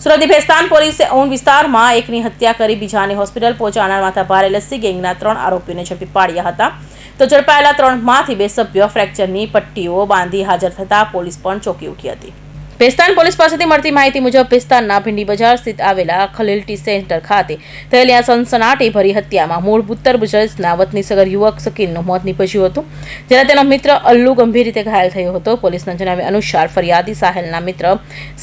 સુરતની ભેસ્તાન પોલીસે ઊન વિસ્તારમાં એકની હત્યા કરી બીજાને હોસ્પિટલ પહોંચાડવાના ભારે લસ્સી ગેંગના 3 આરોપીઓને ઝડપી પાડ્યા હતા. તો ઝડપાયેલા 3માંથી 2 સભ્યો ફ્રેક્ચરની પટ્ટીઓ બાંધી હાજર થતા પોલીસ પણ ચોંકી ઉઠી હતી. ભેસ્તાન પોલીસ પાસેથી મળતી માહિતી મુજબ ભેસ્તાનના ભીંડી બજાર સ્થિત આવેલા ખલીલ ટી સેન્ટર ખાતે થયેલી આ સનસનાટીભરી હત્યામાં મૂળ ઉત્તર ગુજરાતના વતની સગર યુવક શકીલનું મોત નીપજ્યું હતું, જ્યારે તેનો મિત્ર અલ્લુ ગંભીર રીતે ઘાયલ થયો હતો. પોલીસના જણાવ્યા અનુસાર ફરિયાદી સાહેલના મિત્ર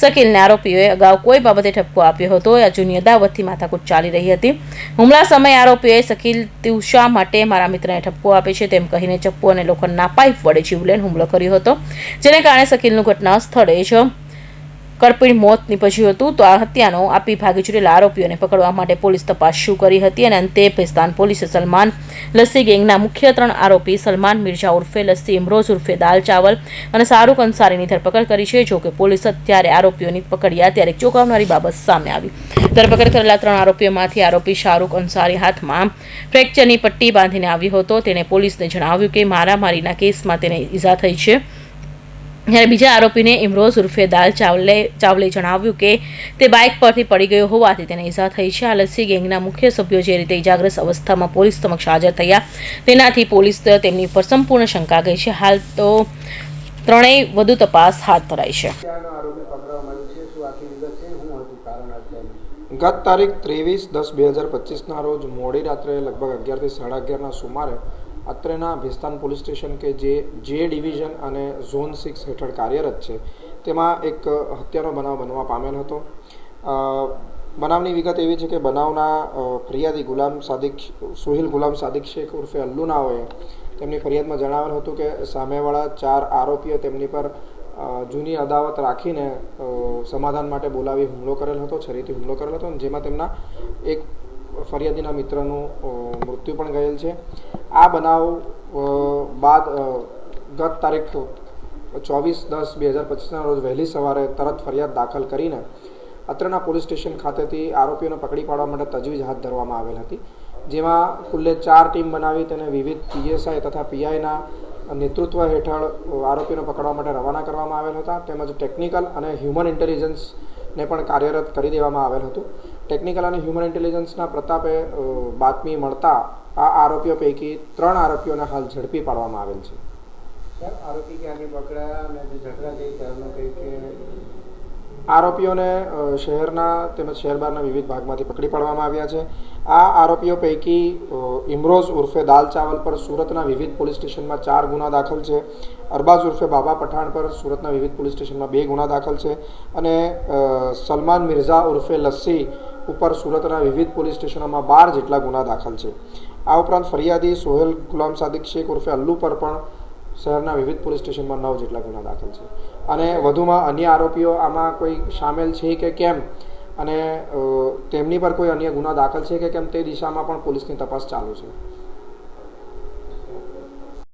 શકીલને આરોપીઓએ અગાઉ કોઈ બાબતે ઠપકો આપ્યો હતો. આ જૂની અદાવતથી માથાકૂટ ચાલી રહી હતી. હુમલા સમયે આરોપીઓએ શકીલ તું શા માટે મારા મિત્રને ઠપકો આપે છે તેમ કહીને ચપ્પુ અને લોખંડના પાઇપ વડે જીવલેણ હુમલો કર્યો હતો, જેને કારણે શકીલનું ઘટના સ્થળે જ કરપીણ મોત નીપજ્યું હતું. તો આ હત્યાનો આપી ભાગી છૂટેલા આરોપીઓને પકડવા માટે પોલીસ તપાસ શરૂ કરી હતી અને અંતે ભેસ્તાન પોલીસે સલમાન લસ્સી ગેંગના મુખ્ય 3 આરોપી સલમાન મિર્ઝા ઉર્ફે લસ્સી, ઇમરોઝ ઉર્ફે દાલ ચાવલ અને શાહરૂખ અંસારીની ધરપકડ કરી છે. જો કે પોલીસ અત્યારે આરોપીઓની પકડ્યા ત્યારે ચોંકાવનારી બાબત સામે આવી. ધરપકડ કરેલા 3 આરોપીઓમાંથી આરોપી શાહરૂખ અંસારી હાથમાં ફ્રેક્ચરની પટ્ટી બાંધીને આવ્યો હતો. તેણે પોલીસને જણાવ્યું કે મારામારીના કેસમાં તેને ઈજા થઈ છે, જ્યારે બીજા આરોપીને ઇમરોઝ ઉર્ફે દાલ ચાવલે જણાવ્યું કે તે બાઇક પરથી પડી ગયો હોવાથી તેને ઈજા થઈ છે. આ લસ્સી ગેંગના મુખ્ય સભ્યો જે રીતે ઇજાગ્રસ્ત અવસ્થામાં પોલીસ સમક્ષ હાજર થયા તેનાથી પોલીસ તેમની પર સંપૂર્ણ શંકા ગઈ છે. હાલ તો ત્રણેય વધુ તપાસ હાથ ધરાઈ છે. ગત તારીખ 23/10/2025ના રોજ મોડી રાત્રે લગભગ 11 થી 11:30ના સુમારે અત્રેના ભેસ્તાન પોલીસ સ્ટેશન કે જે ડિવિઝન અને ઝોન 6 હેઠળ કાર્યરત છે તેમાં એક હત્યાનો બનાવ બનવા પામેલ હતો. બનાવની વિગત એવી છે કે બનાવના ફરિયાદી સોહિલ ગુલામ સાદિક શેખ ઉર્ફે અલ્લુ નાઓએ તેમની ફરિયાદમાં જણાવેલ હતું કે સામેવાળા 4 આરોપીઓ તેમની પર જૂની અદાવત રાખીને સમાધાન માટે બોલાવી હુમલો કરેલ હતો, છરીથી હુમલો કરેલ હતો, જેમાં તેમના એક ફરિયાદીના મિત્રનું મૃત્યુ પણ ગયેલ છે. આ બનાવ બાદ ગત તારીખ 24/10/2025ના રોજ વહેલી સવારે તરત ફરિયાદ દાખલ કરીને અત્રેના પોલીસ સ્ટેશન ખાતેથી આરોપીઓને પકડી પાડવા માટે તજવીજ હાથ ધરવામાં આવેલ હતી, જેમાં કુલ્લે 4 ટીમ બનાવી તેને વિવિધ પીએસઆઈ તથા પીઆઈના નેતૃત્વ હેઠળ આરોપીઓને પકડવા માટે રવાના કરવામાં આવેલ હતા. તેમજ ટેકનિકલ અને હ્યુમન ઇન્ટેલિજન્સને પણ કાર્યરત કરી દેવામાં આવેલ હતું. ટેકનિકલ અને હ્યુમન ઇન્ટેલિજન્સના પ્રતાપે બાતમી મળતા આ આરોપીઓ પૈકી 3 આરોપીઓને હાલ ઝડપી પાડવામાં આવેલ છે. આરોપી ક્યાંથી પકડાયા અને જે ઝઘડા થઈ ત્યારનો આરોપીઓને શહેરના તેમજ શહેર બહારના વિવિધ ભાગમાંથી પકડી પાડવામાં આવ્યા છે. આ આરોપીઓ પૈકી ઇમરોઝ ઉર્ફે દાલ ચાવલ પર સુરતના વિવિધ પોલીસ સ્ટેશનમાં 4 ગુના દાખલ છે. અરબાઝ ઉર્ફે બાબા પઠાણ પર સુરતના વિવિધ પોલીસ સ્ટેશનમાં 2 ગુના દાખલ છે અને સલમાન મિર્ઝા ઉર્ફે લસ્સી ઉપર સુરતના વિવિધ પોલીસ સ્ટેશનોમાં 12 જેટલા ગુના દાખલ છે. આ ઉપરાંત ફરિયાદી સોહેલ ગુલામ સાદિક શેખ ઉર્ફે અલ્લુ પર પણ શહેરના વિવિધ પોલીસ સ્ટેશનમાં 9 જેટલા ગુના દાખલ છે અને વધુમાં અન્ય આરોપીઓ આમાં કોઈ સામેલ છે કે કેમ અને તેમની પર કોઈ અન્ય ગુના દાખલ છે કે કેમ તે દિશામાં પણ પોલીસની તપાસ ચાલુ છે.